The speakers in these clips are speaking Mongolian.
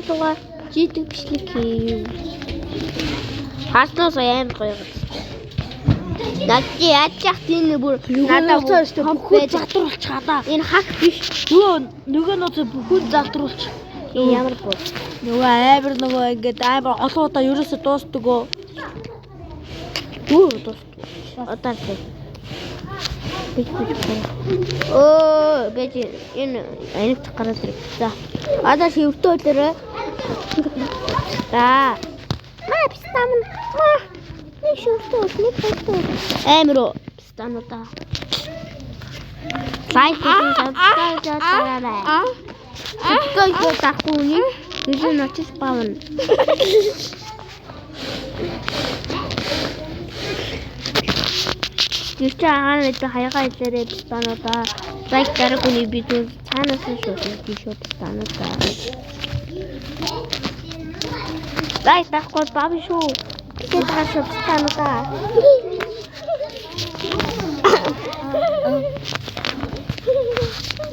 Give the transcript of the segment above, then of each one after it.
тавар жидэг бичлэг хийв. Хаснаас амар гоё. Надад яаж тийм бүр надад бүгд затруулж чадаа. Энэ хак биш. Нөгөө нууц бүгд залдруулж. Ямар бод. Нөгөө ингээд амар олоодаа ерөөсө дуустдаггүй. Дуустдаг. Одоо тийм. Оо, бэж энэ анивт гараад ирэх. За. Одоо шивтөө дээр. За. Пистан. Нэг шивтөө, нэг шивтөө. Амиро пистануудаа. Лайк хийх тавтаа. Тэтгэж тахгүй нэг нотис баавна. Юуч агаан дэд хаягаа илэрээ пистануудаа. Лайк дараагүй видео цаанаас нь шүү пистануудаа. Лайк тахгүй баав шүү. Тэтгэж хашаа пистануудаа.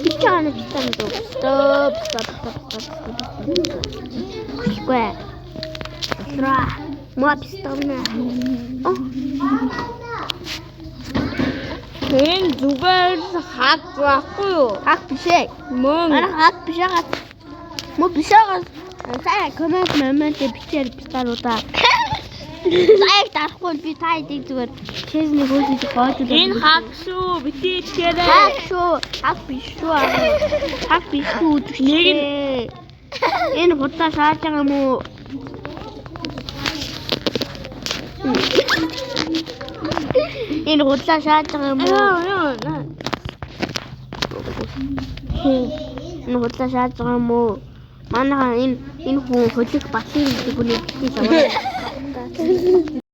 Пичааны пистанууд. Стоп. Сquare. Тра. Мо пистана. Хэн зүгээр хак байхгүй юу? Хак бишээ. Мөн. Хак бишээ. Мо бишээ. Сая комент бичээр пистануудаа. Лайк дарахгүй би та эдийг зүгээр чэзний хөөсөж гоожул. Энэ хак шүү. Битээ итгээрэй. Хак шүү. Хак биш шүү. Хак биш шүү. Нэг энэ худаа шааж байгаа юм уу? Энэ худаа шааж байгаа юм уу? Энэ худаа шааж байгаа юм уу? Манайха энэ хүн хөлөг батлын гэдэг үнийг битгий аваа.